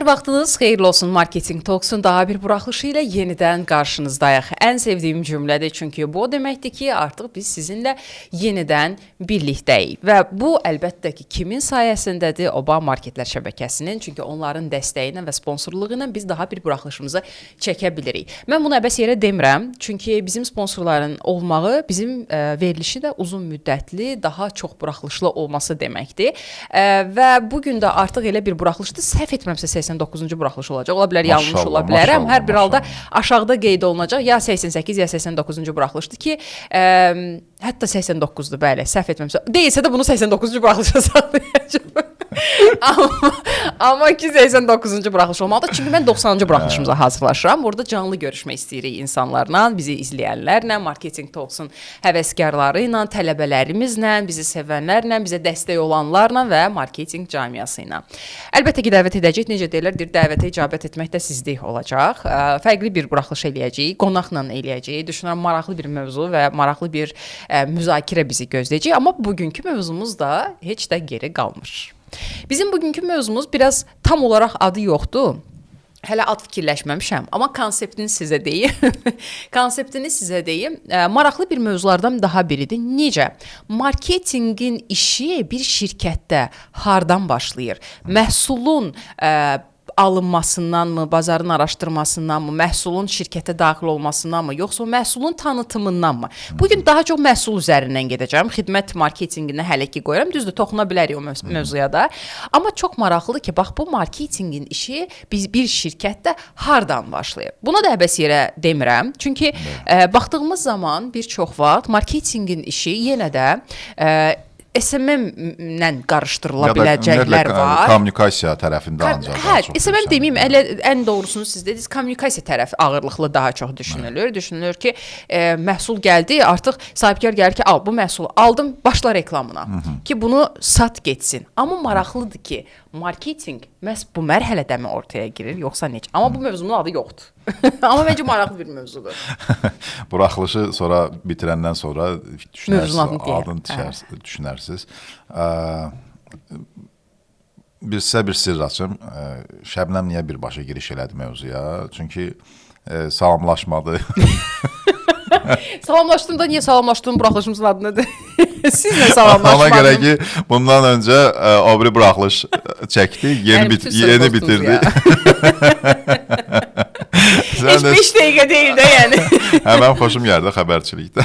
vaxtınız xeyirli olsun. Marketing Talks'un daha bir buraxılışı ilə yenidən qarşınızdayıq. Ən sevdiyim cümlədir, çünki bu o deməkdir ki, artıq biz sizinlə yenidən birlikdəyik. Və bu əlbəttə ki, kimin sayəsindədir? Oba Marketlər şəbəkəsinin, çünki onların dəstəyi ilə və sponsorluğu ilə biz daha bir buraxılışımızı çəkə bilirik. Mən bunu əbəs yerə demirəm, çünki bizim sponsorların olmağı bizim verilişi də uzun müddətli, daha çox buraxılışlı olması deməkdir. Və bugün də artıq elə bir buraxılışdır. Səhv etməmsə 89-cu buraxılış olacaq. Ola bilər, yanlış ola bilərəm. Hər bir halda aşağıda qeyd olunacaq. Ya 88, ya 89-cu buraxılışdır ki, hətta 89-dur, bəli, səhv etməmsə. Deyilsə də bunu 89-cu buraxılışa saxlayacağam. Amma ki 89-cu buraxılış olmalıdır. Çünki mən 90-cı buraxılışımıza hazırlaşıram. Burada canlı görüşmək istəyirik insanlarla, bizi izləyənlərlə, Marketing Talks'un həvəskarları ilə, tələbələrimizlə, bizi sevənlərlə, bizə dəstək olanlarla və marketing camiası ilə. Əlbəttə ki, dəvət edəcək. Necə deyirlər, bir dəvətə icabət etmək də sizlik olacaq. Fərqli bir buraxılış eləyəcəyik, qonaqla eləyəcəyik. Düşünürəm, maraqlı bir mövzu və maraqlı bir müzakirə bizi gözləyəcək. Amma bugünkü mövzumuz da heç də geri qalmır. Bizim bugünkü mövzumuz biraz tam olaraq adı yoxdur. Hələ ad fikirləşməmişəm, amma konseptini sizə deyim. Konseptini sizə deyim. Maraqlı bir mövzulardan daha biridir. Necə? Marketinqin işi bir şirkətdə hardan başlayır? Məhsulun alınmasından mı, bazarın araşdırmasından mı, məhsulun şirkətə daxil olmasından mı, yoxsa məhsulun tanıtımından mı? Bugün daha çox məhsul üzərindən gedəcəm. Xidmət marketinqinə hələ ki qoyuram. Düzdür, toxuna bilərik o mövzuya da. Amma çox maraqlıdır ki, bax bu marketinqin işi bir şirkətdə hardan başlayır? Buna da əbəs yerə demirəm. Çünki baxdığımız zaman bir çox vaxt marketinqin işi yenə də SMM-lə qarışdırıla biləcəklər var. Kommunikasiya tərəfində ancaq. Hə, SMM deməyim, ən doğrusunu siz dediniz, kommunikasiya tərəfi ağırlıqlı daha çox düşünülür. Düşünülür ki, məhsul gəldi, artıq sahibkar gəlir ki, al bu məhsulu aldım, başla reklamına. Ki bunu sat getsin. Amma maraqlıdır ki, marketing məhz bu mərhələdəmi ortaya girir, yoxsa necə? Amma bu mövzunun adı yoxdur. Amma məncə maraqlı bir mövzudur. Buraxılışı sonra bitirəndən sonra adını düşünərsiniz. Sizə bir sirr açım. Şəbnəm niyə birbaşa giriş elədi mövzuya? Çünki salamlaşmadı. Salamlaşdım da niyə salamlaşdığım buraxılışımızın adı nədir? Sizlə salamlaşmadım. Ona görə ki, bundan öncə o bir buraxılış çəkdi, yeni bitirdi. Heç 5 dəqiqə deyil də, yəni. Həmən xoşum gəldi xəbərçilikdə.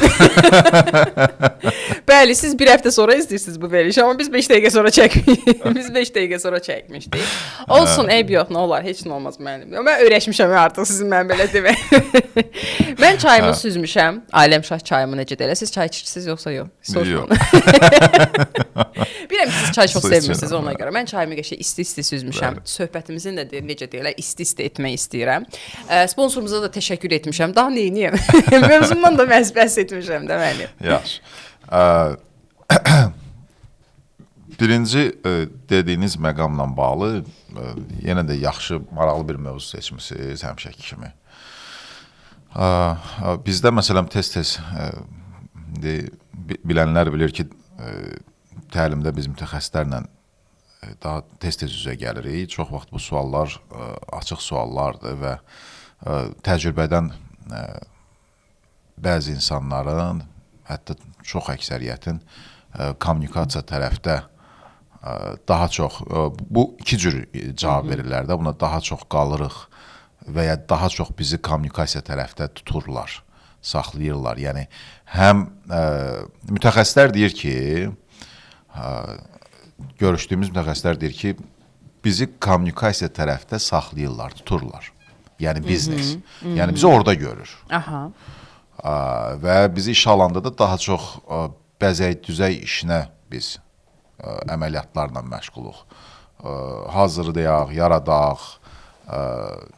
Bəli, siz bir həftə sonra izləyirsiniz bu verilişi, amma biz 5 dəqiqə sonra çəkmişdik. Biz 5 dəqiqə sonra çəkmişdik. Olsun, eyb yox, nə olar, heç nə olmaz mənim. Mən öyrəşmişəm artıq sizin mən belə demək. Mən çayımı süzmüşəm. Aləmşah çayımı necə deyirlər? Siz çay içirsiniz yoxsa yox? Yox. Bilirəm ki, siz çay çox sevmirsiniz ona görə. Mən çayımı qəşəng isti-isti süzmüşəm. Söhbətimizin də necə deyirlər, isti-isti etmək istəyirəm. Sponsorumuza da təşəkkür etmişəm. Daha neyiniyəm? Mövzumdan da bəhs etmişəm də məni. Yaxşı. Birinci dediyiniz məqamla bağlı yenə də yaxşı, maraqlı bir mövzu seçmişsiniz həmişəki kimi. Bizdə məsələn tez-tez bilənlər bilir ki, təlimdə biz mütəxəssislərlə daha tez-tez üzə gəlirik. Çox vaxt bu suallar açıq suallardır və təcrübədən bəzi insanların, hətta çox əksəriyyətin kommunikasiya tərəfdə daha çox, bu iki cür cavab verirlər də, buna daha çox qalırıq və ya daha çox bizi kommunikasiya tərəfdə tuturlar, saxlayırlar. Yəni, həm mütəxəssislər deyir ki, görüşdüyümüz mütəxəssislər deyir ki, bizi kommunikasiya tərəfdə saxlayırlar, tuturlar. Yəni, biznes. Yəni, bizi orada görür. Və bizi iş alanda da daha çox bəzək-düzək işinə biz əməliyyatlarla məşğuluq. Hazırlayaq, yaradaq,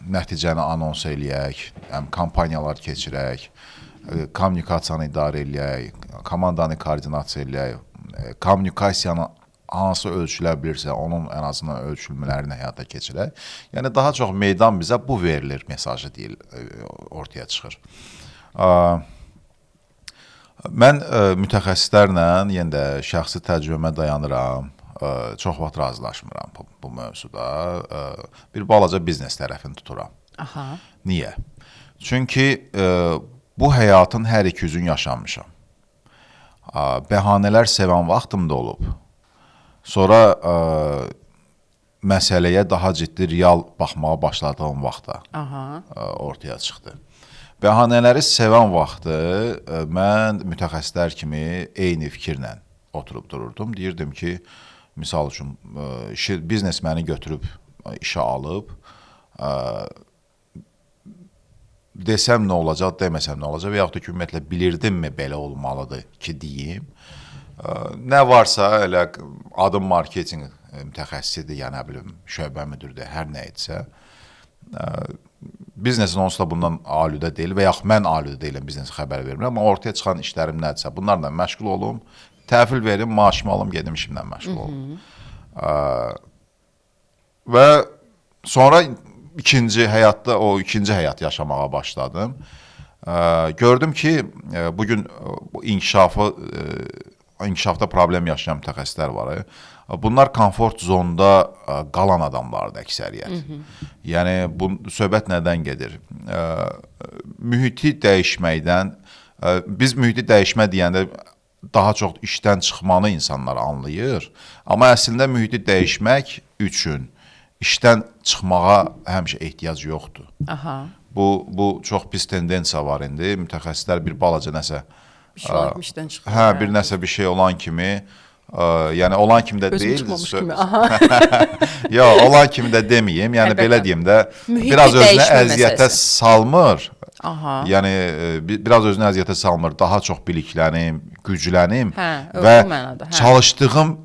nəticəni anons eləyək, kampaniyalar keçirək, kommunikasiyanı idarə eləyək, komandanı koordinasiya eləyək, kommunikasiyanı hansı ölçülə bilirsə, onun ən azından ölçülmələrini həyata keçirək. Yəni, daha çox meydan bizə bu verilir mesajı deyil, ortaya çıxır. Mən mütəxəssislərlə yenə də şəxsi təcrübəmə dayanıram. çox vaxt razılaşmıram bu mövzuda. Bir balaca biznes tərəfini tuturam. Aha. Niyə? Çünki bu həyatın hər iki üzünü yaşamışam. Bəhanələr sevən vaxtım da olub. Sonra məsələyə daha ciddi real baxmağa başladığım vaxtda ortaya çıxdı. Bəhanələri sevən vaxtı mən mütəxəssislər kimi eyni fikirlə oturub dururdum. Deyirdim ki, misal üçün biznesməni götürüb işə alıb, desəm nə olacaq, deməsəm nə olacaq və yaxud da ki, ümumiyyətlə bilirdimmi belə olmalıdır ki, deyim. Nə varsa, elə adım marketinq mütəxəssisidir, ya nə bilim, şöbə müdürüdür, hər nə etsə, biznesin onsuz da bundan alüdə deyil və yaxud mən alüdə deyiləm, biznesi xəbər vermirəm, amma ortaya çıxan işlərim nədirsə, bunlarla məşğul olum, təhvil verim, maaşımı alım, gedim işimlə məşğul olum. Və sonra ikinci həyat yaşamağa başladım. Gördüm ki, bugün inkişafda problem yaşayan mütəxəssislər var. Bunlar komfort zonda qalan adamlardır əksəriyyət. Yəni, söhbət nədən gedir? Mühiti dəyişməkdən, biz mühiti dəyişmə deyəndə daha çox işdən çıxmanı insanlar anlayır. Amma əslində mühiti dəyişmək üçün işdən çıxmağa həmişə ehtiyac yoxdur. Aha. Bu çox pis tendensiya var indi. Mütəxəssislər bir balaca nəsə işdən çıxır. Bir nəsə bir şey olan kimi, yəni olan kimi də deyil. Özüm çıxmamış kimi. Aha. Yox, olan kimi də deməyim. Yəni belə deyim də, biraz özünə əziyyətə salmır. Aha. Yəni biraz özünə əziyyətə salmır, daha çox biliklənim, güclənim və çalışdığım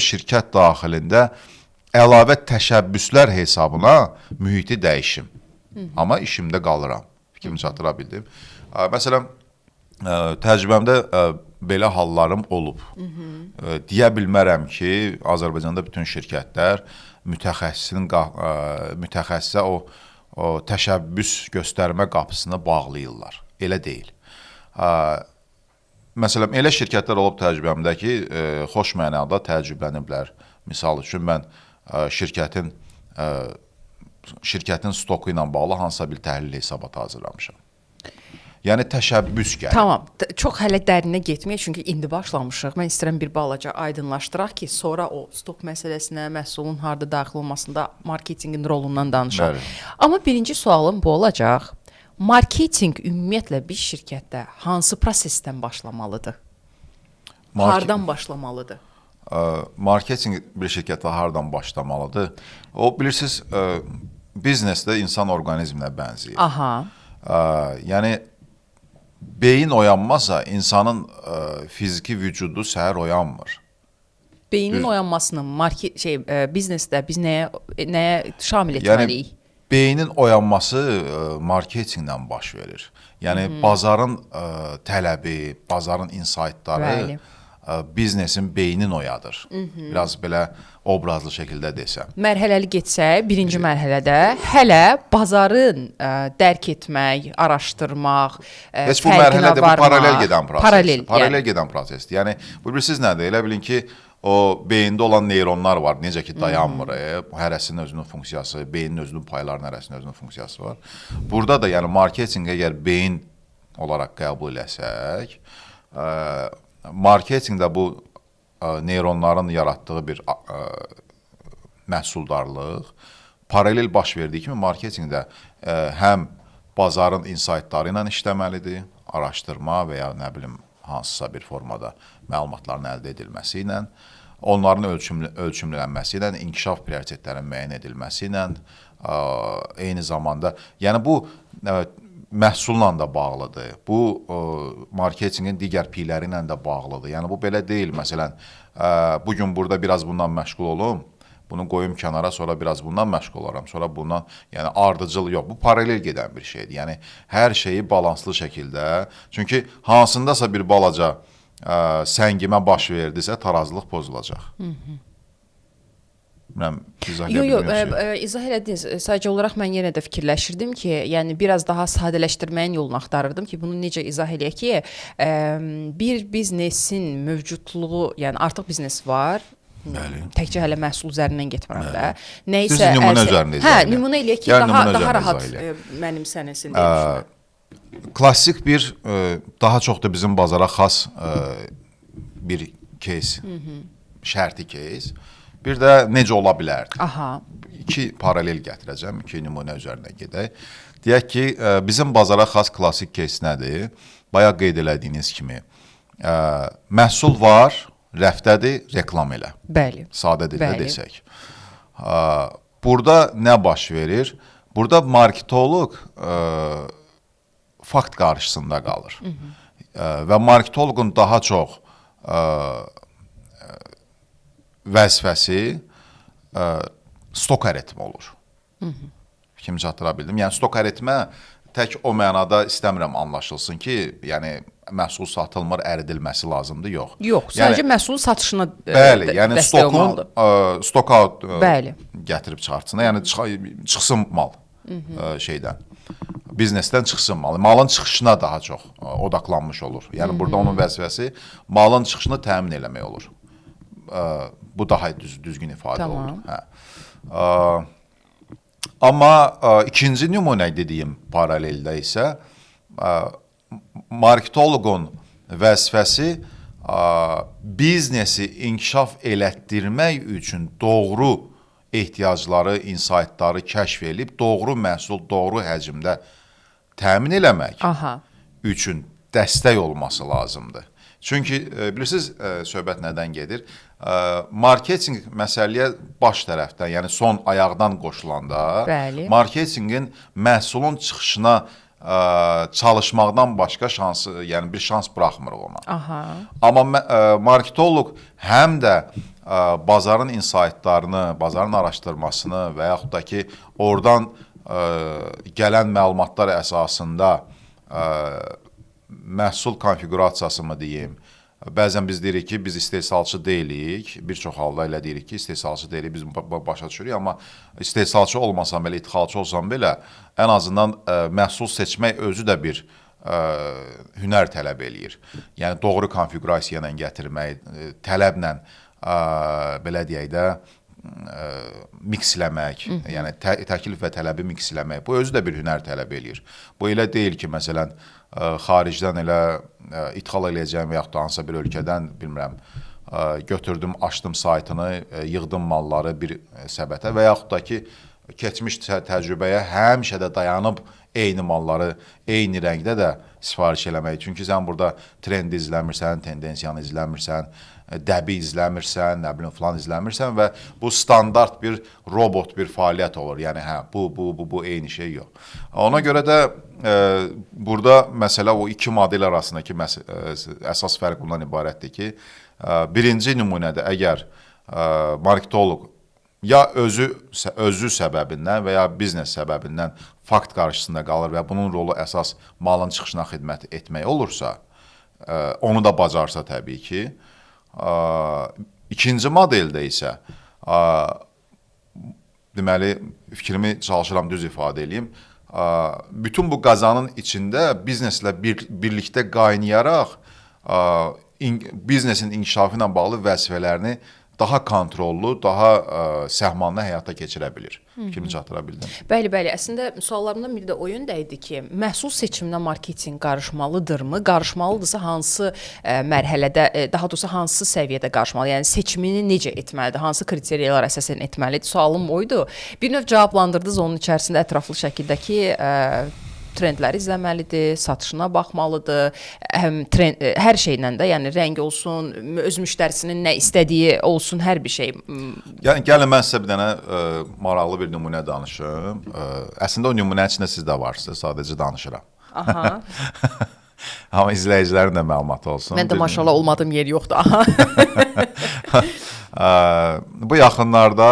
şirkət daxilində əlavə təşəbbüslər hesabına mühiti dəyişim. Amma işimdə qalıram. Fikrimi çatdıra bildim. Məsələn, təcrübəmdə belə hallarım olub. Deyə bilmərəm ki, Azərbaycanda bütün şirkətlər mütəxəssisə o təşəbbüs göstərmə qapısını bağlayırlar. Elə deyil. Məsələn, elə şirkətlər olub təcrübəmdə ki, xoş mənada təəccübləniblər. Misal üçün, mən şirkətin stoku ilə bağlı hansısa bir təhlil hesabatı hazırlamışam. Yəni, təşəbbüs gəlir. Tamam, çox hələ dərinə getməyək, çünki indi başlamışıq. Mən istəyirəm bir balaca aydınlaşdıraq ki, sonra o stok məsələsinə, məhsulun harada daxil olmasında marketinqin rolundan danışaq. Amma birinci sualım bu olacaq. Marketinq ümumiyyətlə bir şirkətdə hansı prosesdən başlamalıdır? Hardan başlamalıdır? Marketinq bir şirkətdə hardan başlamalıdır? O, bilirsiniz, biznesdə insan orqanizminə bənzəyir. Aha. Yəni, beyin oyanmasa, insanın fiziki vücudu səhər oyanmır. Beynin oyanmasını biznesdə biz nəyə şamil etməliyik? Yəni, beynin oyanması marketinqlə baş verir. Yəni, bazarın tələbi, bazarın insightları biznesin beynin oyadır. Biraz belə obrazlı şəkildə desəm. Mərhələli getsək, birinci mərhələdə hələ bazarın dərk etmək, araşdırmaq, heç bu mərhələdə bu paralel gedən prosesdir. Paralel gedən prosesdir. Yəni, bu bilirsiniz nədir? Elə bilin ki, o beyində olan neyronlar var, necə ki dayanmır, hərəsinin özünün funksiyası, beynin özünün paylarının hərəsinin özünün funksiyası var. Burada da yəni marketinq əgər beyin olaraq qəbul eləsək, marketinqdə bu neyronların yaratdığı bir məhsuldarlıq paralel baş verdiyi kimi marketinqdə həm bazarın insightları ilə işləməlidir, araşdırma və ya nə bilim hansısa bir formada məlumatların əldə edilməsi ilə, onların ölçümlənməsi ilə, inkişaf prioritetlərinin müəyyən edilməsi ilə, eyni zamanda, yəni bu məhsulla da bağlıdır, bu marketinqin digər piyləri ilə də bağlıdır. Yəni bu belə deyil, məsələn, bugün burada biraz bundan məşğul olum, bunu qoyum kənara, sonra biraz bundan məşğul olaram, sonra bundan, yəni ardıcıl yox, bu paralel gedən bir şeydir. Yəni hər şeyi balanslı şəkildə, çünki hansındasa bir balaca səngimə baş verdisə, tarazlıq pozulacaq. Bilmirəm, izah edə Yox, bilmirsiniz. izah elədiniz. Sadəcə olaraq mən yenə də fikirləşirdim ki, yəni biraz daha sadələşdirməyin yolunu axtarırdım ki, bunu necə izah eləyək ki, bir biznesin mövcudluğu, yəni artıq biznes var. Bəli. Təkcə hələ məhsul üzərindən getmirəm də. Siz Nəyisə nümunə üzərində izah edin. nümunə eləyək ki, Yəni nümunə daha üzərində rahat izah eləyək. mənimsənəsin deyə düşünürəm. Klassik bir, daha çox da bizim bazara xas bir case, şərti case. Bir də necə ola bilərdi? Aha. İki paralel gətirəcəm, iki nümunə üzərinə gedək. Deyək ki, bizim bazara xas klassik case nədir? Bayaq qeyd elədiyiniz kimi, məhsul var, rəfdədir, reklam elə. Bəli. Sadə dildə Bəli. desək. Burada nə baş verir? Burada marketoloq fakt qarşısında qalır. Və marketoloqun daha çox vəzifəsi stok əritmə olur. Kimi çatdıra bildim. Yəni stok əritmə tək o mənada istəmirəm anlaşılsın ki, yəni məhsul satılmır, əridilməsi lazımdır, yox. Yox, sadəcə məhsulun satışına bəli, yəni dəstək stokun olmalıdır. stoka Bəli. gətirib çıxartsın. Yəni çıxsın mal şeydən. Biznesdən çıxsın mal. Malın çıxışına daha çox odaqlanmış olur. Yəni burada onun vəzifəsi malın çıxışını təmin eləmək olur. Bu daha düzgün ifadə Tamam. oldu. Hə. Amma ikinci nümunə dediyim paraleldə isə marketoloqun vəzifəsi biznesi inkişaf elətdirmək üçün doğru ehtiyacları, insightları kəşf edib, doğru məhsul, doğru həcmdə təmin eləmək üçün dəstək olması lazımdır. Çünki bilirsiniz, söhbət nədən gedir? Marketinq məsələyə baş tərəfdən, yəni son ayaqdan qoşulanda, Bəli. marketinqin məhsulun çıxışına çalışmaqdan başqa şansı, yəni bir şans buraxmırıq ona. Aha. Amma marketoloq həm də bazarın insightlarını, bazarın araşdırmasını və yaxud da ki, oradan gələn məlumatlar əsasında məhsul konfigurasiyası mı deyim, bəzən biz deyirik ki, biz istehsalçı deyilik, bir çox halda elə deyirik ki, istehsalçı deyilik, biz başa düşürük, amma istehsalçı olmasam belə, ixalçı olsam belə, ən azından məhsul seçmək özü də bir hünər tələb eləyir. Yəni, doğru konfigurasiya ilə gətirmək, tələblə, belə deyək də, miksləmək, yəni təklif və tələbi miksləmək, bu özü də bir hünər tələb eləyir. Bu elə deyil ki, məsələn, xaricdən elə ithal eləyəcəyim və yaxud da hansısa bir ölkədən, bilmirəm, götürdüm, açdım saytını, yığdım malları bir səbətə və yaxud da ki, keçmiş təcrübəyə həmişə də dayanıb eyni malları, eyni rəngdə də sifariş eləmək. Çünki sən burada trendi izləmirsən, tendensiyanı izləmirsən, dəbi izləmirsən, nə bilim, falan izləmirsən və bu standart bir robot bir fəaliyyət olur. Yəni, hə, bu eyni şey yox. Ona görə də burada məsələ o iki model arasındakı əsas fərq bundan ibarətdir ki, birinci nümunədə əgər marketoloq ya özü səbəbindən və ya biznes səbəbindən fakt qarşısında qalır və bunun rolu əsas malın çıxışına xidmət etmək olursa, onu da bacarsa təbii ki, ikinci modeldə isə deməli, fikrimi çalışıram düz ifadə edeyim, bütün bu qazanın içində bizneslə birlikdə qaynayaraq biznesin inkişafı ilə bağlı vəzifələrini daha kontrollu, daha səhmanlı həyata keçirə bilir. Kimi çatdıra bildim? Bəli, bəli. Əslində suallarımdan biri də o yöndə idi ki, məhsul seçiminə marketinq qarışmalıdırmı? Qarışmalıdırsa hansı mərhələdə, daha doğrusu hansı səviyyədə qarışmalı? Yəni seçimini necə etməlidir? Hansı kriteriyalar əsasən etməlidir? Sualım o idi. Bir növ cavablandırdınız onun içərisində ətraflı şəkildə ki, trendləri izləməlidir, satışına baxmalıdır, hər şeylə də, yəni rəng olsun, öz müştərisinin nə istədiyi olsun, hər bir şey. Yəni, gəlin mən sizə bir dənə maraqlı bir nümunə danışım. Əslində o nümunənin içində siz də varsınız, sadəcə danışıram. Aha. Amma izləyicilərin də məlumatı olsun. Mən də maşallah olmadığım yer yoxdur. Aha. Bu yaxınlarda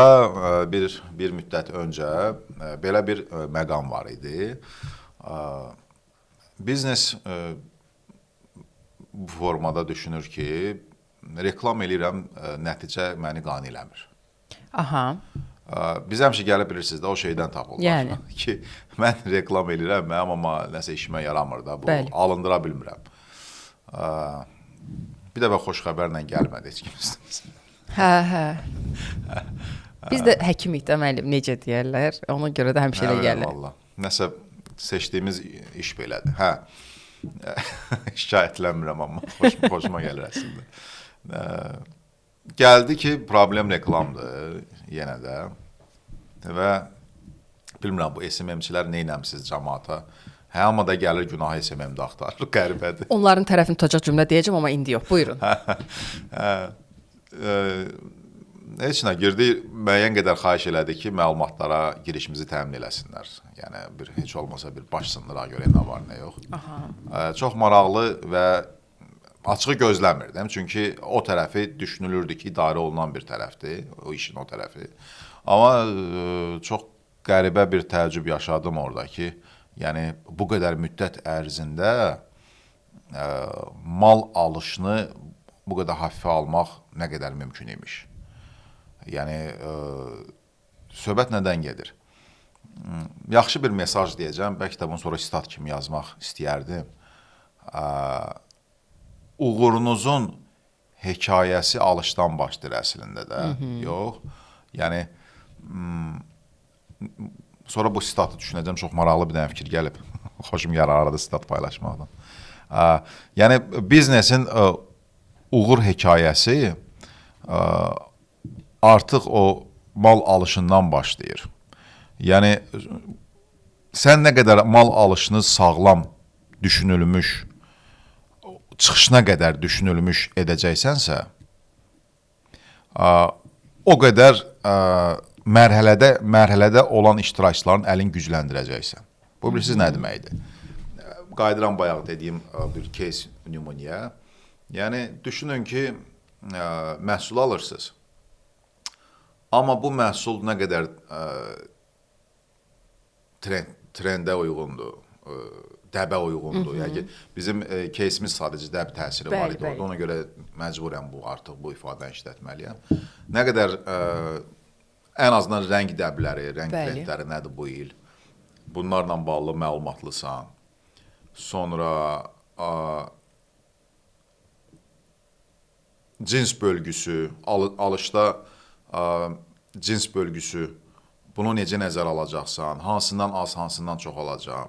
bir müddət öncə belə bir məqam var idi. Biznes bu formada düşünür ki, reklam eləyirəm, nəticə məni qane eləmir. Aha. Biz həmişə gəlib bilirsiniz də o şeydən tapılır. Yəni. Ki, mən reklam edirəm, amma nəsə işimə yaramır da, bu alındıra bilmirəm. Bir dəfə xoş xəbərlə gəlmədi heç kim istəməsin. Hə. Biz də həkimik də müəllim, necə deyərlər? Ona görə də həmişə elə gəlir. Vallahi. Nəsə seçdiyimiz iş belədir. Hə. Şikayətlənmirəm amma xoşuma gəlir əslində. Gəldi ki, problem reklamdır yenə də. Və bilmirəm bu SMM-çilər nə eləmişsiniz cəmaata? Hə, amma da gəlir günah SMM-də axtarır, qəribədir. Onların tərəfini tutacaq cümlə deyəcəm, amma indi yox. Buyurun. Heç nə, girdi, müəyyən qədər xahiş elədi ki, məlumatlara girişimizi təmin eləsinlər. Yəni, heç olmasa bir baş sındıra görə nə var, nə yox. Çox maraqlı və açığı gözləmirdim. Çünki o tərəfi düşünülürdü ki, idarə olunan bir tərəfdir, o işin o tərəfi. Amma çox qəribə bir təəccüb yaşadım orada ki, yəni bu qədər müddət ərzində mal alışını bu qədər hafifə almaq nə qədər mümkün imiş. Yəni, söhbət nədən gedir? Yaxşı bir mesaj deyəcəm, bəlkə də bunu sonra sitat kimi yazmaq istəyərdim. Uğurunuzun hekayəsi alışdan başlayır əslində də, yox. Yəni, sonra bu sitatı düşünəcəm, çox maraqlı bir dənə fikir gəlib. Xoşum gəlir arada sitat paylaşmaqdan. Yəni, biznesin uğur hekayəsi artıq o mal alışından başlayır. Yəni, sən nə qədər mal alışını sağlam düşünülmüş, çıxışına qədər düşünülmüş edəcəksənsə, o qədər mərhələdə olan iştirakçıların əlini gücləndirəcəksən. Bu bilirsiniz nə deməkdir? Qayıdıram bayaq dediyim bir case pneumonia. Yəni, düşünün ki, məhsul alırsınız. Amma bu məhsul nə qədər trendə uyğundur, dəbə uyğundur. Yəni, bizim case'imiz sadəcə dəb təsiri var idi. Ona görə məcburəm artıq bu ifadəni işlətməliyəm. Nə qədər ən azından rəng dəbləri, rəng trendləri nədir bu il? Bunlarla bağlı məlumatlısan. Sonra cins bölgüsü, alışda cins bölgüsü, bunu necə nəzər alacaqsan, hansından az, hansından çox alacaq,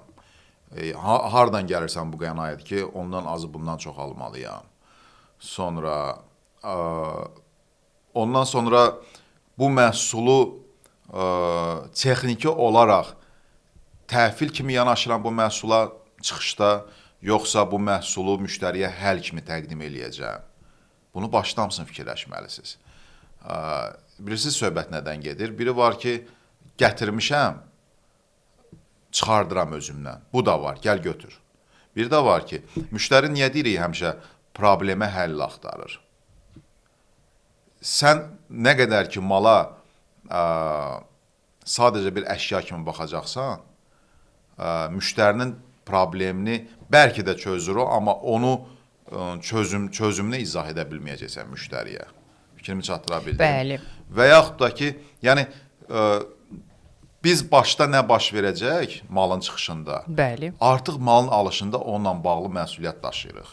hardan gəlirsən bu qənaət ki, ondan azı bundan çox almalıyam. Sonra, ondan sonra bu məhsulu texniki olaraq təhvil kimi yanaşıram bu məhsula çıxışda, yoxsa bu məhsulu müştəriyə həll kimi təqdim eləyəcəm. Bunu başlamsın fikirləşməlisiniz. Bilirsiniz, söhbət nədən gedir? Biri var ki, gətirmişəm, çıxardıram özümdən. Bu da var, gəl götür. Biri də var ki, müştəri niyə deyirik həmişə problemə həll axtarır? Sən nə qədər ki, mala sadəcə bir əşya kimi baxacaqsan, müştərinin problemini bəlkə də çözür o, amma onu çözümünü izah edə bilməyəcəksən müştəriyə. Fikrimi çatdıra bildim. Bəli. Və yaxud da ki, yəni biz başda nə baş verəcək malın çıxışında? Bəli. Artıq malın alışında onunla bağlı məsuliyyət daşıyırıq.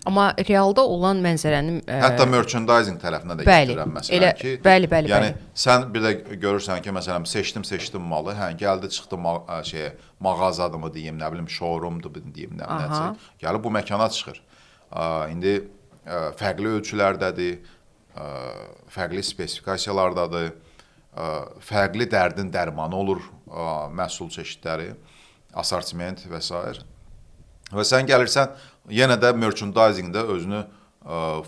Amma realda olan mənzərənin hətta merchandising tərəfinə də gətirəm məsələn ki, bəli. Yəni sən bir də görürsən ki, məsələn seçdim malı, hə gəldi çıxdı mağazadır mı deyim, nə bilim showroomdur deyim, nə bilim. Gəlib bu məkana çıxır. İndi fərqli ölçülərdədir, fərqli spesifikasiyalardadır, fərqli dərdin dərmanı olur məhsul çeşidləri, assortiment və s. Və sən gəlirsən, yenə də merchandisingdə özünü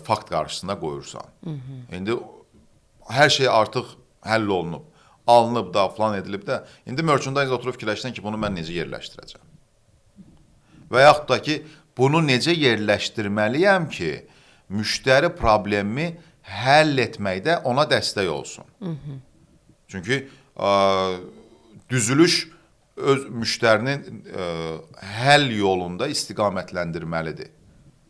fakt qarşısında qoyursan. İndi hər şey artıq həll olunub, alınıb da, falan edilib də. İndi merchandisingdə oturub fikirləşsən ki, bunu mən necə yerləşdirəcəm? Və yaxud da ki, bunu necə yerləşdirməliyəm ki, müştəri problemi həll etməkdə ona dəstək olsun. Çünki düzülüş öz müştərinin həll yolunda istiqamətləndirməlidir.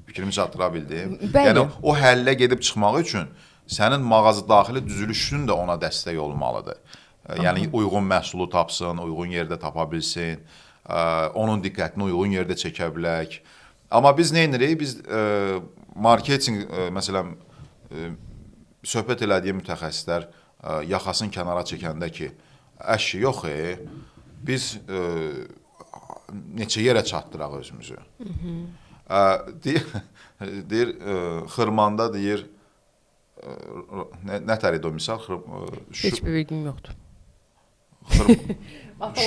Fikrimi çatdıra bildim. Bəli. Yəni, o həllə gedib çıxmaq üçün sənin mağaza daxili düzülüşün də ona dəstək olmalıdır. Yəni uyğun məhsulu tapsın, uyğun yerdə tapa bilsin, onun diqqətini uyğun yerdə çəkə bilək. Amma biz nə edirik? Biz marketinq, məsələn, söhbət elədiyi mütəxəssislər yaxasını kənara çəkəndə ki, əşi yox, biz neçə yerə çatdıraq özümüzü. Deyir, xırmanda deyir, nə tər idi o misal? Heç bir bilgim yoxdur.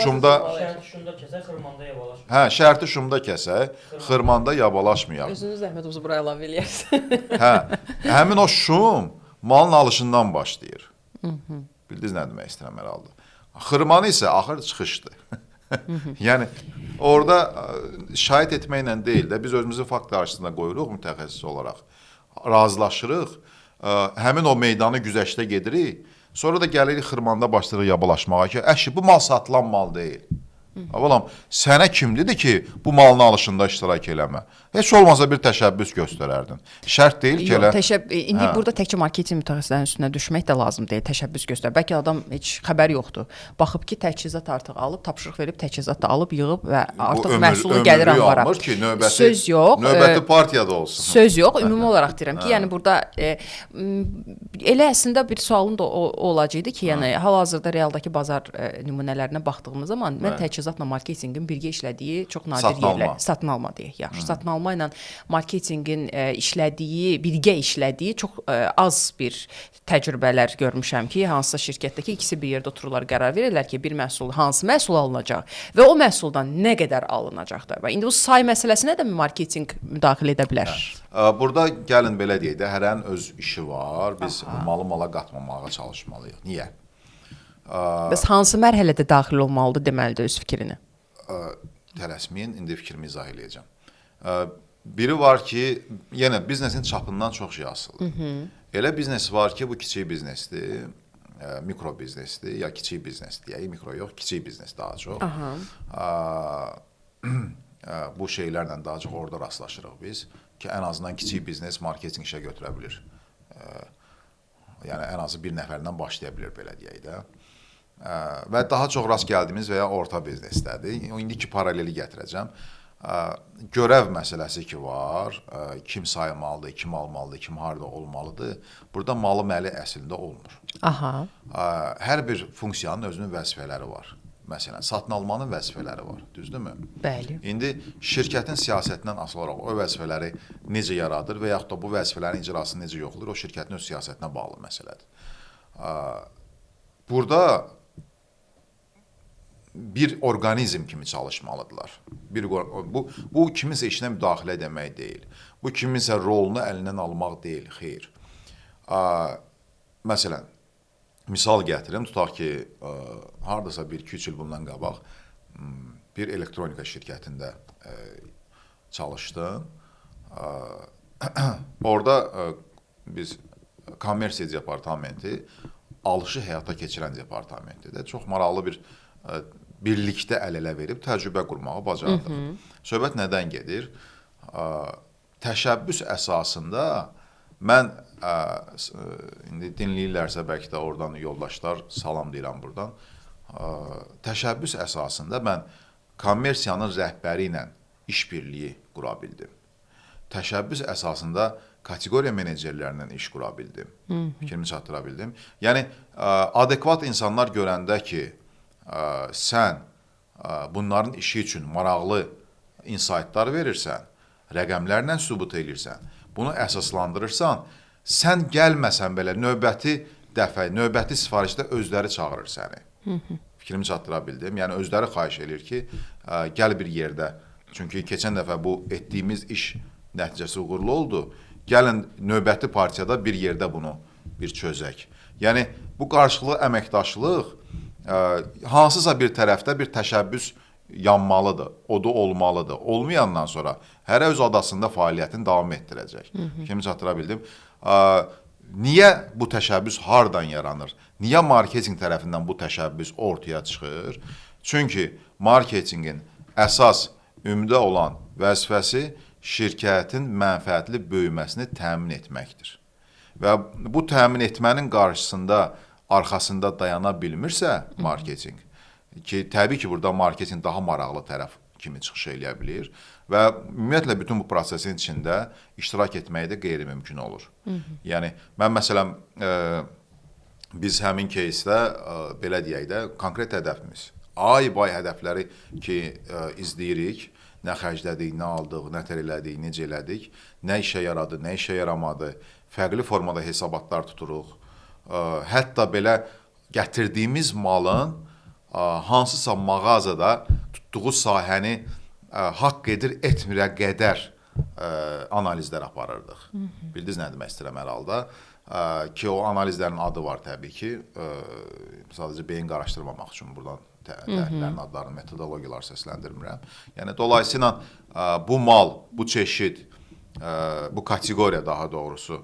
Şumda Şərti şumda kəsək, xırmanda yabalaşmır. Hə, şərti şumda kəsək, xırmanda yabalaşmayaq. Özünüz zəhmət bura əlavə eləyərsiniz. Hə, həmin o şum malın alışından başlayır. Bildiniz nə demək istəyirəm hər halda. Xırmanı isə axır çıxışdır. Yəni orada şahid etməklə deyil də, biz özümüzü fakt qarşısında qoyuruq mütəxəssis olaraq. Razılaşırıq, həmin o meydanı güzəştə gedirik. Sonra da gəlirik xırmanda başlayırıq yabalaşmağa ki, əşi bu mal satılan mal deyil. Avalam, sənə kimlidir ki, bu malın alışında iştirak eləmə? Heç olmasa bir təşəbbüs göstərərdin. Şərt deyil ki, elə... İndi burada təkcə marketinq mütəxəssislərinin üstünə düşmək də lazım deyil, təşəbbüs göstər. Bəlkə adam heç xəbər yoxdur. Baxıb ki, təchizat artıq alıb, tapşırıq verib, təchizat da alıb, yığıb və artıq məhsulu gəlir ambara. Ki, növbəti, söz yox. Növbəti partiyada olsun. Söz yox, ümumi olaraq deyirəm ki, yəni burada elə əslində bir sualım da olacaqdı ki, yəni hal-hazırda realdakı bazar nümunələrinə baxdığımız zaman mən təchizatla marketinqin birgə işlədiyi çox nadir yerlər, satın alma deyək, yaxşı. Satın alma ilə marketinqin işlədiyi, birgə işlədiyi çox az bir təcrübələr görmüşəm ki, hansısa şirkətdəki ikisi bir yerdə otururlar, qərar verirlər ki, bir məhsul, hansı məhsul alınacaq və o məhsuldan nə qədər alınacaqdır. İndi bu say məsələsinə də marketinq müdaxilə edə bilər. Burada gəlin belə deyək də, hərənin öz işi var. Biz malı mala qatmamağa çalışmalıyıq. Niyə? Bəs hansı mərhələdə daxil olmalıdır deməlidir öz fikrini? Tələsməyin, indi fikrimi izah eləyəcəm. Biri var ki, yenə biznesin çapından çox şey asılıdır. Elə biznes var ki, bu kiçik biznesdir, mikro biznesdir, ya kiçik biznesdir, ya mikro yox, kiçik biznes daha çox. Bu şeylərlə daha çox orada rastlaşırıq biz ki, ən azından kiçik biznes marketinq işə götürə bilir. Yəni, ən azı bir nəfərdən başlaya bilir, belə deyək də. Və daha çox rast gəldiyimiz və ya orta biznesdədir. İndiki paraleli gətirəcəm. Görəv məsələsi ki var, kim sayılmalıdır, kim almalıdır, kim harada olmalıdır. Burada malı məli əslində olmur. Hər bir funksiyanın özünün vəzifələri var. Məsələn, satın almanın vəzifələri var, düzdürmü? Bəli. İndi şirkətin siyasətindən asılı olaraq o vəzifələri necə yaradır və yaxud da bu vəzifələrin icrası necə yoxdur, o şirkətin öz siyasətinə bağlı məsələdir. Burada bir orqanizm kimi çalışmalıdırlar. Bu kiminsə işinə müdaxilə demək deyil. Bu kiminsə rolunu əlindən almaq deyil, xeyr. Məsələn, misal gətirim, tutaq ki, hardasa 1-2 il bundan qabaq bir elektronika şirkətində çalışdım. Orada biz kommersiya departamenti alışı həyata keçirən departamentidir. Çox maraqlı bir birlikdə əl-ələ verib təcrübə qurmağı bacardıq. Söhbət nədən gedir? Təşəbbüs əsasında mən, indi dinləyirlərsə bəlkə də oradan yoldaşlar, salam deyirəm buradan. Təşəbbüs əsasında mən kommersiyanın rəhbəri ilə işbirliyi qura bildim. Təşəbbüs əsasında kateqoriya menecerlərindən iş qura bildim. Fikrimi çatdıra bildim. Yəni, adekvat insanlar görəndə ki, sən bunların işi üçün maraqlı insightlar verirsən, rəqəmlərlə sübut edirsən, bunu əsaslandırırsan, sən gəlməsən belə növbəti dəfə, növbəti sifarişdə özləri çağırır səni. Fikrimi çatdıra bildim. Yəni, özləri xahiş edir ki, gəl bir yerdə. Çünki keçən dəfə bu etdiyimiz iş nəticəsi uğurlu oldu. Gəlin növbəti partiyada bir yerdə bunu bir çözək. Yəni, bu qarşılıqlı əməkdaşlıq hansısa bir tərəfdə bir təşəbbüs yanmalıdır, o da olmalıdır. Olmayandan sonra hərə öz adasında fəaliyyətini davam etdirəcək. Kimi çatdıra bildim. Niyə bu təşəbbüs hardan yaranır? Niyə marketinq tərəfindən bu təşəbbüs ortaya çıxır? Çünki marketinqin əsas ümdə olan vəzifəsi şirkətin mənfəətli böyüməsini təmin etməkdir. Və bu təmin etmənin qarşısında, arxasında dayana bilmirsə marketinq, ki təbii ki, burada marketinq daha maraqlı tərəf kimi çıxış eləyə bilir və ümumiyyətlə bütün bu prosesin içində iştirak etməyi də qeyri-mümkün olur. Yəni mən məsələn biz həmin кейsdə belə deyək də konkret hədəfimiz, ay-bay hədəfləri ki izləyirik, nə xərclədik, nə aldıq, nə tər elədik, necə elədik, nə işə yaradı, nə işə yaramadı, fərqli formada hesabatlar tuturuq. Hətta belə gətirdiyimiz malın hansısa mağazada tutduğu sahəni haqq edir, etmirə qədər analizlər aparırdıq. Bildiniz nə demək istəyirəm hər halda? Ki o analizlərin adı var təbii ki, sadəcə beyin qarışdırmamaq üçün buradan təhlillərin adlarını, metodologiyalar səsləndirmirəm. Yəni dolayısıyla bu mal, bu çeşid, bu kateqoriya daha doğrusu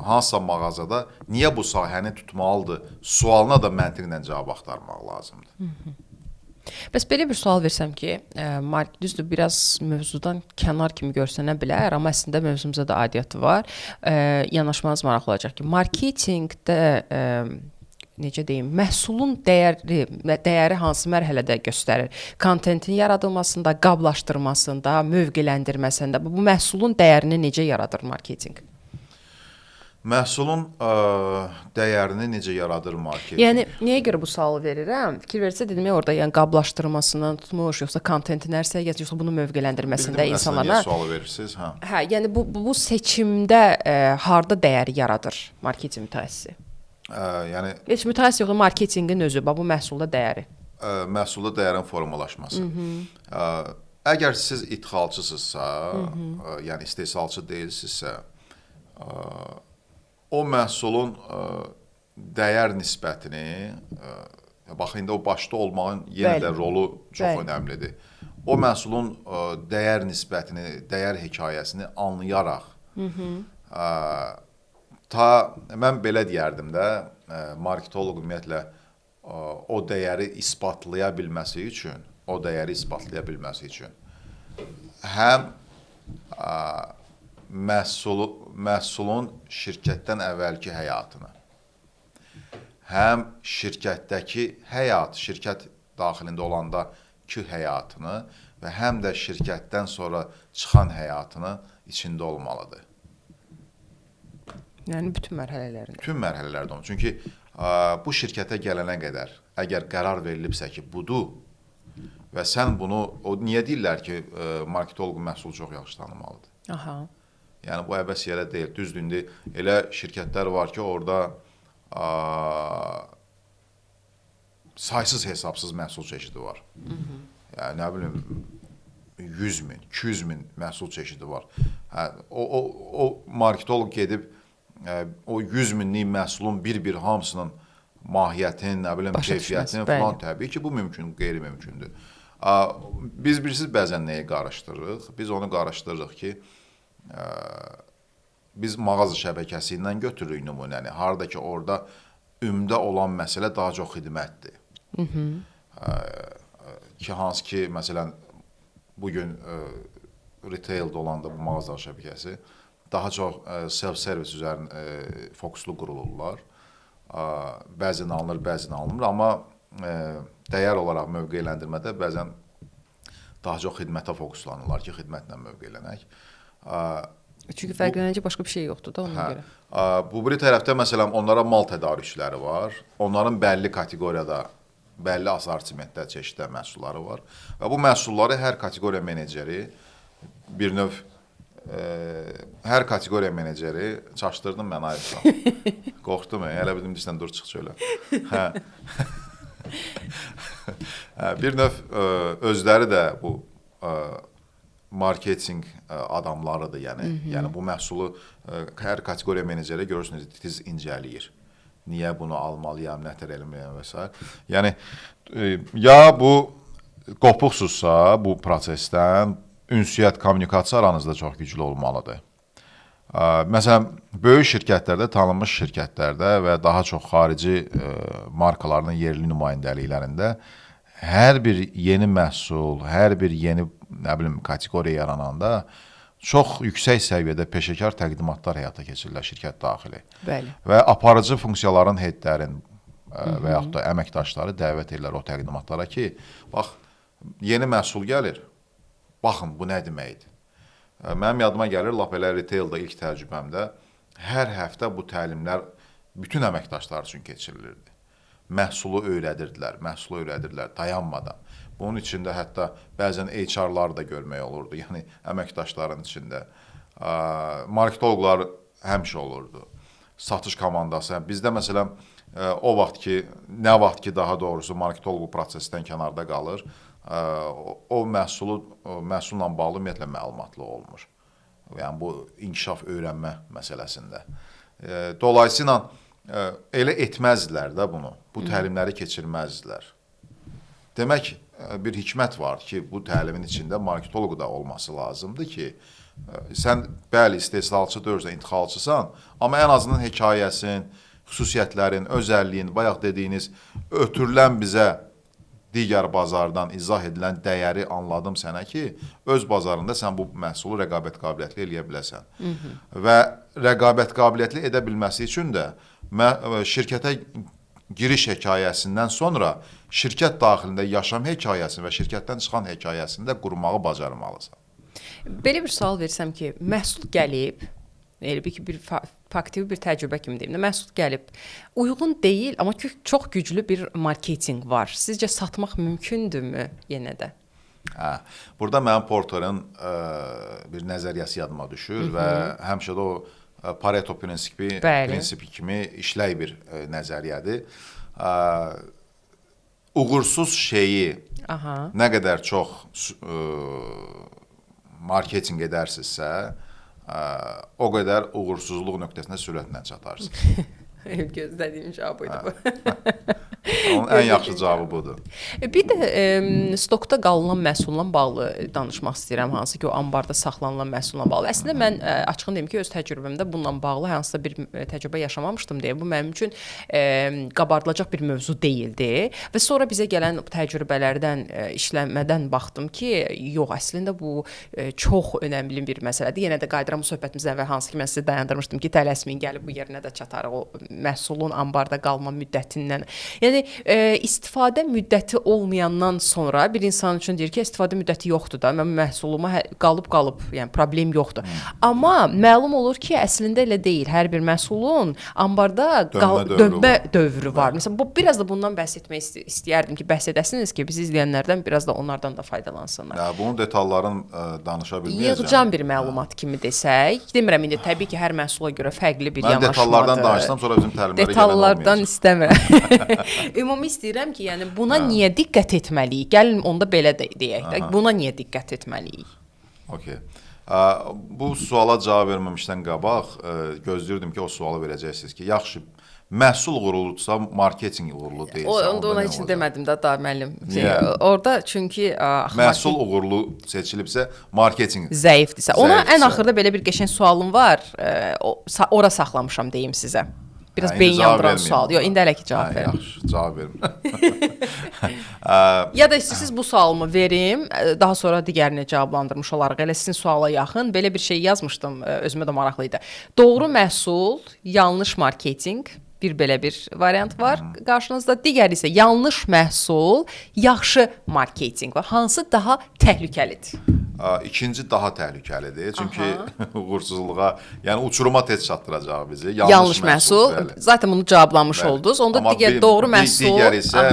hansısa mağazada niyə bu sahəni tutmalıdır sualına da məntiqlə cavab axtarmaq lazımdır. Bəs belə bir sual versəm ki, düzdür, biraz mövzudan kənar kimi görsənə bilər, amma əslində mövzumuza da aidiyyatı var. Yanaşmanız maraqlı olacaq ki, marketinqdə necə deyim, məhsulun dəyəri hansı mərhələdə göstərir? Kontentin yaradılmasında, qablaşdırmasında, mövqeləndirməsində bu məhsulun dəyərini necə yaradır marketinq? Məhsulun dəyərini necə yaradır marketinq? Yəni niyə görə bu sualı verirəm? Fikir versə dedim ya orada, yəni qablaşdırmasından tutmuş, yoxsa kontentin hər səviyyəsi, yoxsa bunu mövqeləndirməsində insanlara. Niyə sualı verirsiniz? Hə, yəni bu seçimdə harda dəyəri yaradır marketinq mütəxəssisi? Yəni heç mütəxəssis yoxdur, marketinqin özü, bu məhsulda dəyəri. Məhsulda dəyərin formalaşması. Əgər siz idxalçısınızsa, yəni istehsalçı deyilsinizsə, o məhsulun dəyər nisbətini, bax, indi o başda olmağın yenə də rolu çox önəmlidir. O məhsulun dəyər nisbətini, dəyər hekayəsini anlayaraq, mən belə deyərdim də, marketoloq ümumiyyətlə o dəyəri isbatlaya bilməsi üçün, həm məhsulun şirkətdən əvvəlki həyatını, həm şirkətdəki şirkət daxilində olandakı həyatını və həm də şirkətdən sonra çıxan həyatını içində olmalıdır. Yəni bütün mərhələlərində. Bütün mərhələlərdə olmalı. Çünki bu şirkətə gələnə qədər, əgər qərar verilibsə ki, budur və sən bunu, niyə deyirlər ki, marketoloq məhsulu çox yaxşı tanımalıdır? Aha. Yəni bu əbəs yerə deyil. Düzdür, indi elə şirkətlər var ki, orada saysız hesabsız məhsul çeşidi var. Yəni nə bilim 100 min, 200 min məhsul çeşidi var. O marketoloq gedib o 100 minlik məhsulun bir hamısının mahiyyətini, nə bilim keyfiyyətini falan, təbii ki, bu mümkün, qeyri-mümkündür. Biz bilirsiniz bəzən nəyi qarışdırırıq? Biz onu qarışdırırıq ki, biz mağaza şəbəkəsi ilə götürürük nümunəni. Harada ki, orada ümdə olan məsələ daha çox xidmətdir. Ki, hansı ki, məsələn, bugün retaildə olanda bu mağaza şəbəkəsi daha çox self-service üzərində fokuslu qurulurlar. Bəzən alınır, bəzən alınmır, amma dəyər olaraq mövqeləndirmədə bəzən daha çox xidmətə fokuslanırlar ki, xidmətlə mövqelənək. Çünki fərqlənəcək başqa bir şey yoxdur da ona görə. Bu biri tərəfdə məsələn onlara mal tədarükçüləri var. Onların bəlli kateqoriyada, bəlli assortimentdə, çeşiddə məhsulları var. Və bu məhsulları hər kateqoriya meneceri bir növ hər kateqoriya meneceri çaşdırdım mən ayıqsam. Qorxdum, elə bildim deyirsən dur çıx çölə. Bir növ özləri də bu marketinq adamlarıdır, yəni bu məhsulu hər kateqoriya meneceri görürsünüz titiz incəliyir. Niyə bunu almalıyam, nətər eləməliyəm və s. Yəni ya bu qopuqsuzsa bu prosesdən ünsiyyət, kommunikasiya aranızda çox güclü olmalıdır. Məsələn, böyük şirkətlərdə, tanınmış şirkətlərdə və daha çox xarici markalarının yerli nümayəndəliklərində hər bir yeni məhsul, hər bir yeni kateqoriya yarananda çox yüksək səviyyədə peşəkar təqdimatlar həyata keçirirlər şirkət daxili. Bəli. Və aparıcı funksiyaların headlərin və yaxud da əməkdaşları dəvət edirlər o təqdimatlara ki, bax, yeni məhsul gəlir, baxın, bu nə deməkdir? Mənim yadıma gəlir, lap elə retailda ilk təcrübəmdə hər həftə bu təlimlər bütün əməkdaşlar üçün keçirilirdi. Məhsulu öyrədirdilər dayanmadan. Bunun içində hətta bəzən HR-lar da görmək olurdu, yəni əməkdaşların içində. Marketoloqlar həmişə olurdu, satış komandası. Bizdə məsələn, o vaxt ki, nə vaxt ki daha doğrusu marketoloq prosesdən kənarda qalır, o məhsulla bağlı ümumiyyətlə məlumatlı olmur. Yəni bu inkişaf öyrənmə məsələsində. Dolayısıyla elə etməzdilər də bunu, bu təlimləri keçirməzdilər. Demək, bir hikmət var ki, bu təlimin içində marketoloq da olması lazımdır ki, sən bəli istehsalçı deyirsən, intixalçısan, amma ən azından hekayəsin, xüsusiyyətlərin, özəlliyin, bayaq dediyiniz, ötürülən bizə digər bazardan izah edilən dəyəri anladım sənə ki, öz bazarında sən bu məhsulu rəqabət qabiliyyətli eləyə biləsən. Və rəqabət qabiliyyətli edə bilməsi üçün də şirkətə giriş hekayəsindən sonra şirkət daxilində yaşam hekayəsini və şirkətdən çıxan hekayəsini də qurmağı bacarmalısan. Belə bir sual versəm ki, məhsul gəlib, elə bir ki, bir faktiv bir təcrübə kimi deyim də, məhsul gəlib, uyğun deyil, amma çox güclü bir marketinq var. Sizcə satmaq mümkündürmü yenə də? Burada mənim Porter'ın bir nəzəriyyəsi yadıma düşür və həmişə də o Pareto prinsipi kimi işlək bir nəzəriyyədir. Uğursuz şeyi nə qədər çox marketinq edərsinizsə, o qədər uğursuzluq nöqtəsinə sürətlə çatarsınız. Gözlədiyim cavab idi bu. Onun ən yaxşı cavabı budur. Bir də stokda qalınan məhsulla bağlı danışmaq istəyirəm, hansı ki, o ambarda saxlanılan məhsulla bağlı. Əslində mən açığını deyim ki, öz təcrübəmdə bununla bağlı hansısa bir təcrübə yaşamamışdım deyə bu mənim üçün qabardılacaq bir mövzu deyildi və sonra bizə gələn təcrübələrdən, işlənmədən baxdım ki, yox, əslində bu çox önəmli bir məsələdir. Yenə də qayıdıram bu söhbətimizdən və hansı ki, mən sizi dayandırmışdım ki, tələsməyin, gəlib bu yerinə də çatarıq o məhsulun ambarda qalma müddətindən. Yəni istifadə müddəti olmayandan sonra bir insan üçün deyir ki, istifadə müddəti yoxdur da, mən məhsuluma qalıb, yəni problem yoxdur. Amma məlum olur ki, əslində elə deyil. Hər bir məhsulun ambarda dönmə dövrü var. Məsələn, bu biraz da bundan bəhs etmək istəyərdim ki, bəhs edəsiniz ki, bizi izləyənlərdən biraz da onlardan da faydalansınlar. Bunun detallarını danışa bilməyəcəm. Yığcam bir məlumat kimi desək, demirəm indi təbii ki, hər məhsula görə fərqli bir yanaşmadır. Mən detallardan danışsam, sonra bizim təlimlərə gələn olmayacaq. Detallardan istəmirəm. Ümumi istəyirəm ki, yəni buna niyə diqqət etməliyik? Gəlin onda belə deyək də, buna niyə diqqət etməliyik? Okay. Bu suala cavab verməmişdən qabaq gözləyirdim ki, o sualı verəcəksiniz ki, yaxşı, məhsul uğurludirsə, marketinq uğurlu deyilsə. Onda ona heç demədim də, da müəllim. Orada çünki məhsul uğurlu seçilibsə, marketinq zəifdirsə. Ona ən axırda belə bir qəşəng sualım var. Ora saxlamışam deyim sizə. Biraz beyin yandıran sual. Yox, indi hələ ki cavab verin. Yaxşı, cavab verin. Ya da istəyirsiniz bu sualımı verim, daha sonra digərini cavablandırmış olaraq. Elə sizin suala yaxın. Belə bir şey yazmışdım, özümə də maraqlı idi. Doğru məhsul, yanlış marketinq. Bir belə bir variant var qarşınızda. Digəri isə yanlış məhsul, yaxşı marketinq var. Hansı daha təhlükəlidir? İkinci daha təhlükəlidir. Çünki uğursuzluğa, yəni uçuruma tez çatdıracaq bizi. Yanlış məhsul. Zaten bunu cavablamış oldunuz. Onda digər doğru məhsul. Digər isə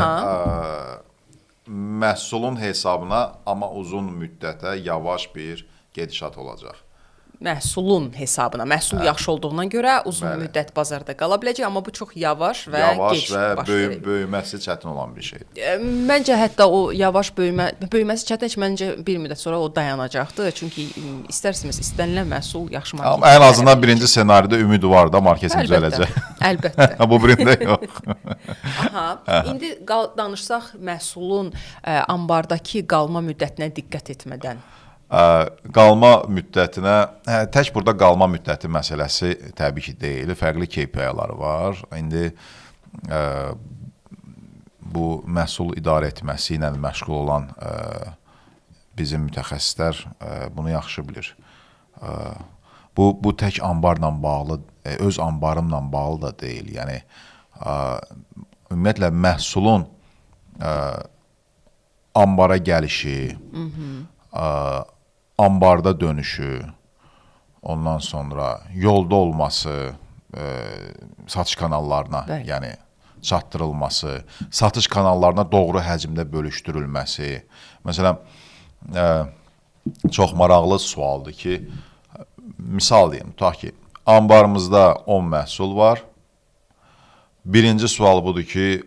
məhsulun hesabına, amma uzun müddətə yavaş bir gedişat olacaq. Məhsulun hesabına. Məhsul yaxşı olduğuna görə uzun müddət bazarda qala biləcək, amma bu çox yavaş və gec baş verir. Böyüməsi çətin olan bir şeydir. Məncə hətta o yavaş böyüməsi çətin ki, məncə bir müddət sonra o dayanacaqdır. Çünki istərsiniz istənilən məhsul yaxşı marketinq. Amma ən azından birinci ssenaridə ümid var da marketinq düzələcək. Əlbəttə. Bu birində yox. İndi danışsaq məhsulun ambardakı qalma müddətinə diqqət etmədən. Qalma müddətinə, tək burada qalma müddəti məsələsi təbii ki deyil, fərqli KPI-ları var. İndi bu məhsul idarə etməsi ilə məşğul olan bizim mütəxəssislər bunu yaxşı bilir. Bu tək anbarla bağlı, öz anbarımla bağlı da deyil. Yəni ümumiyyətlə məhsulun ambara gəlişi, ambarda dönüşü, ondan sonra yolda olması, satış kanallarına, yəni çatdırılması, satış kanallarına doğru həcmdə bölüşdürülməsi. Məsələn, çox maraqlı sualdır ki, misal deyim, tutaq ki, ambarımızda 10 məhsul var. Birinci sual budur ki,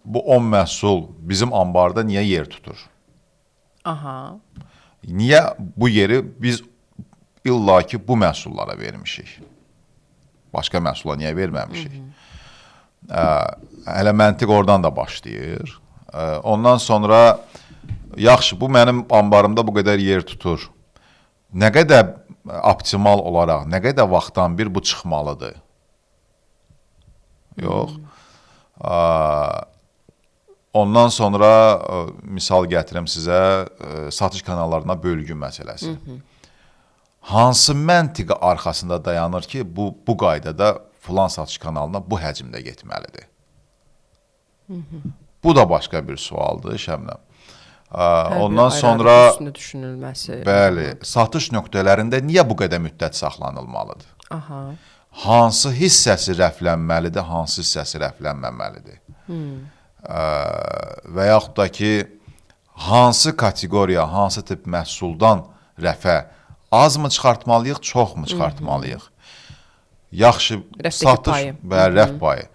bu 10 məhsul bizim ambarda niyə yer tutur? Aha. Niyə bu yeri biz illaki bu məhsullara vermişik? Başqa məhsula niyə verməmişik? Hələ məntiq oradan da başlayır. Ondan sonra, yaxşı, bu mənim ambarımda bu qədər yer tutur. Nə qədər optimal olaraq, nə qədər vaxtdan bir bu çıxmalıdır? Yox. Ondan sonra misal gətirim sizə satış kanallarına bölgü məsələsi. Hansı məntiqi arxasında dayanır ki, bu qaydada filan satış kanalına bu həcmdə getməlidir? Bu da başqa bir sualdır, Şəbnəm. Ondan sonra düşünülməsi. Bəli, satış nöqtələrində niyə bu qədər müddət saxlanılmalıdır? Aha. Hansı hissəsi rəflənməlidir, hansı hissəsi rəflənməməlidir? Və yaxud da ki, hansı kateqoriya, hansı tip məhsuldan rəfə azmı çıxartmalıyıq, çoxmu çıxartmalıyıq? Yaxşı, satış, rəf payı.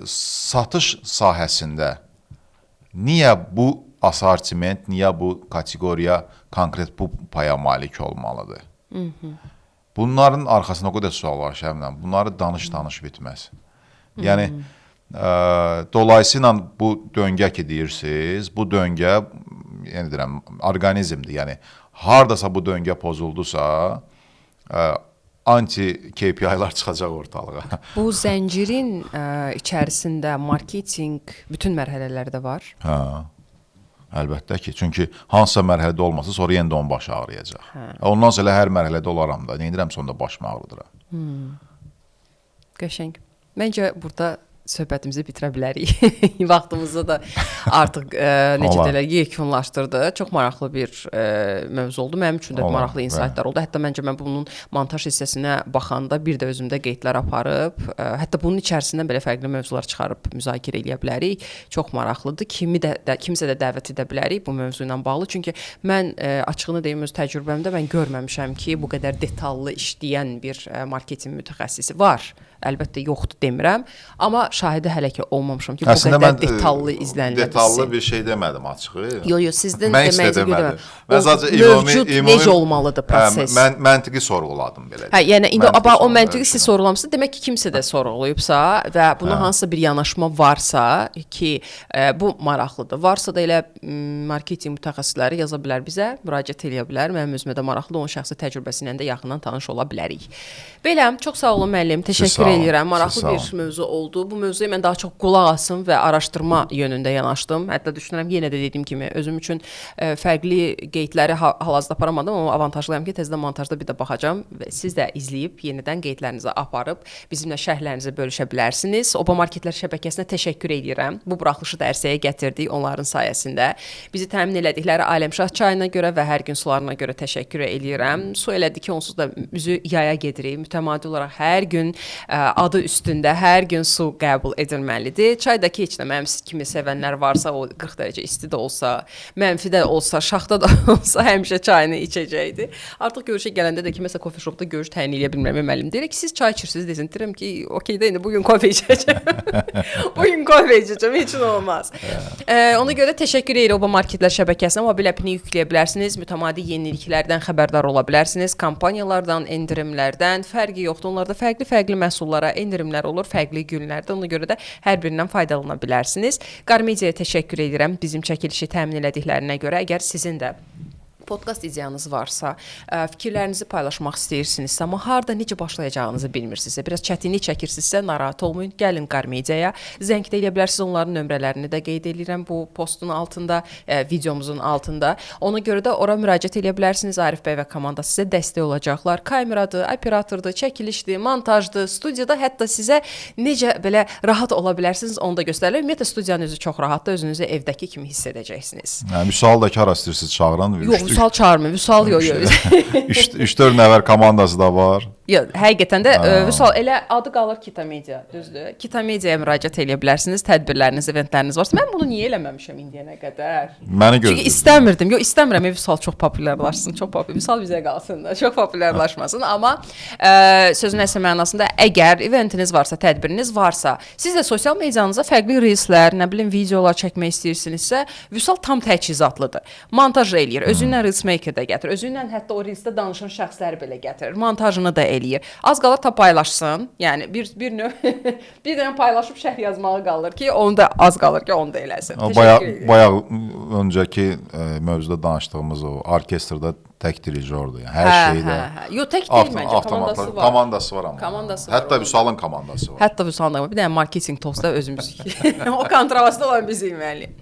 Satış sahəsində niyə bu asortiment, niyə bu kateqoriya konkret bu paya malik olmalıdır? Bunların arxasında o qədər sual var, Şəbnəm. Bunları danış bitməz. Yəni, dolayısıyla bu döngə ki deyirsiniz, bu döngə, yəni deyirəm, orqanizmdir. Yəni, hardasa bu döngə pozuldusa, anti-KPI-lar çıxacaq ortalığa. Bu zəncirin içərisində marketinq bütün mərhələlərdə var. Hə, əlbəttə ki. Çünki hansısa mərhələdə olmasa, sonra yenə də onun başı ağrıyacaq. Ondan sonra hər mərhələdə olaram da. Nə edirəm, sonunda başım ağrıdır. Qəşəng. Məncə burada söhbətimizi bitirə bilərik. Vaxtımızı da artıq necə deyirlər, yekunlaşdırdı. Çox maraqlı bir mövzu oldu. Mənim üçün də maraqlı insightlar oldu. Hətta məncə mən bunun montaj hissəsinə baxanda bir də özümdə qeydlər aparıb, hətta bunun içərisindən belə fərqli mövzular çıxarıb müzakirə edə bilərik. Çox maraqlıdır. Kimsə də dəvət edə bilərik bu mövzu ilə bağlı. Çünki mən açığını deyim, öz təcrübəmdə mən görməmişəm ki, bu qədər detallı işləyən bir marketinq mütəxəssisi var. Əlbəttə yoxdur demirəm, amma şahidi hələ ki olmamışam ki, əslində bu qədər detallı izlənilə bilsin. Detallı bir şey demədim açığı. Yox, sizdən deməyinizi demədim. Mövcud necə olmalıdır proses? Mən məntiqi sorğuladım belə. Hə, yəni indi o məntiqi siz sorğulamısınız, demək ki, kimsə də sorğulayıbsa və buna hansısa bir yanaşma varsa ki, bu maraqlıdır. Varsa da elə marketinq mütəxəssisləri yaza bilər bizə, müraciət edə bilər. Mənim özümə də maraqlıdır, onun şəxsi təcrübəsi ilə də yaxından tanış ola bilərik. Belə, çox sağ olun müəllim, təşəkkür edirəm. Maraqlı bir mövzu oldu. Bu mövzuya mən daha çox qulaq asım və araşdırma yönündə yanaşdım. Hətta düşünürəm, yenə də dediyim kimi, özüm üçün fərqli qeydləri hal-hazırda aparamadım, amma avantajlıyam ki, tezdən montajda bir də baxacam və siz də izləyib, yenidən qeydlərinizi aparıb, bizimlə şərhlərinizi bölüşə bilərsiniz. Oba Marketlər şəbəkəsinə təşəkkür edirəm. Bu buraxılışı da ərsəyə gətirdik onların sayəsində. Bizi təmin elədikləri Aləmşah çayına görə və hər gün sularına görə təşəkkür edirəm. Su elədi ki, onsuz da üzü yaya gedirik. Mütəmadi olaraq hər gün adı üstündə hər gün su qəbul edilməlidir. Çaydakı heç nə mənim kimi sevənlər varsa, o 40 dərəcə isti də olsa, mənfi də olsa, şaxta da olsa həmişə çayını içəcəkdir. Artıq görüşə gələndə də ki, məsələn, kofe shopda görüş təyin edə bilmirəm müəllim. Deyir ki, siz çay içirsiniz desin. Deyirəm ki, okey də indi bugün kofe içəcəm. Bugün kofe içəcəm, heç nə olmaz. Ona görə təşəkkür edirəm Oba Marketlər şəbəkəsinə. Mobil appini yükləyə bilərsiniz. Mütəmadi yeniliklərdən xəbərdar ola bilərsiniz. Kampaniyalardan, endirimlərdən fərqi yoxdur. Onlarda fərqli məhsullara endirimlər olur fərqli günlərdə. Ona görə də hər birindən faydalana bilərsiniz. Qarmediaya təşəkkür edirəm bizim çəkilişi təmin elədiklərinə görə. Əgər sizin də podkast ideyanız varsa, fikirlərinizi paylaşmaq istəyirsinizsə, amma harda necə başlayacağınızı bilmirsinizsə, biraz çətinlik çəkirsinizsə, narahat olmayın, gəlin Qarmediaya, zəng də edə bilərsiniz, onların nömrələrini də qeyd edirəm bu postun altında, videomuzun altında. Ona görə də ora müraciət edə bilərsiniz. Arif bəy və komandası sizə dəstək olacaqlar. Kameradır, operatordur, çəkilişdir, montajdır, studiyada hətta sizə necə belə rahat ola bilərsiniz, onu da göstərirlər. Ümumiyyətlə studiyanın özü çox rahatdır, özünüzü evdəki kimi hiss edəcəksiniz. Yəni Vüsal da kar istəyirsiniz çağıran. Yox, Vüsal çağırmır. Vüsal yox. 3-4 nəfər komandası da var. Yox, həqiqətən də Vüsal elə adı qalır Kita Media, düzdür? Kita Mediaya müraciət edə bilərsiniz. Tədbirləriniz, eventləriniz varsa. Mən bunu niyə eləməmişəm indiyənə qədər? Məni gözləyirdim. Çünki istəmirdim. Yox, istəmirəm Vüsal çox populyarlaşsın. Vüsal bizə qalsın da, çox populyarlaşmasın. Amma sözün əsl mənasında əgər eventiniz varsa, tədbiriniz varsa, siz də sosial medianıza fərqli reelslər, nə bilim videolar çəkmək istəyirsinizsə, Vüsal tam təchizatlıdır. Montaj eləyir. Özündən reelsmaker də gətirir. Özündən hətta o reelsdə danışan şəxsləri belə gətirir. Montajını da eləyir. Az qalır ta paylaşsın. Yəni bir dənə paylaşıb şərh yazmağı qalır ki, onu da az qalır ki, onu da eləsin. Bayaq öncəki mövzuda danışdığımız o orkestrdə tək dirijordur. Yəni hər şeydə. Yox, tək deyil məncə, komandası var. Komandası var amma. Komandası var. Hətta Vüsalın komandası var. Hətta Vüsalın da var. Bir dənə marketinq tosta özümüz. O kontrabasda olan bizim müəllim.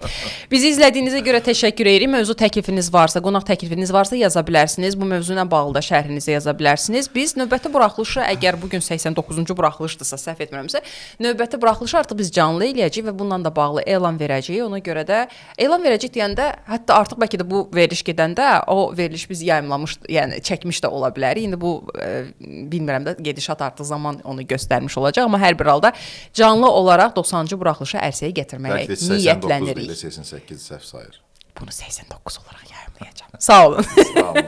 Bizi izlədiyinizə görə təşəkkür edirik. Mövzu təklifiniz varsa, qonaq təklifiniz varsa yaza bilərsiniz. Bu mövzu ilə bağlı da şərhinizi yaza bilərsiniz. Biz növbəti buraxılışı, əgər bu gün 89-cu buraxılışdırsa, səhv etmirəmsə, növbəti buraxılışı artıq biz canlı eləyəcəyik və bununla da bağlı elan verəcəyik. Ona görə də elan verəcəyik deyəndə, hətta artıq bəlkə də bu veriliş gedəndə o veriliş biz yayımlamış, yəni çəkmiş də ola bilər. İndi bu bilmirəm də gedişat artıq zaman onu göstərmiş olacaq, amma hər bir halda canlı olaraq 90-cı buraxılışı ərsəyə gətirməyə niyyətlənirik. 89 səhv sayır. Bunu 89 olaraq yayımlayacağam. Sağ olun. Sağ olun.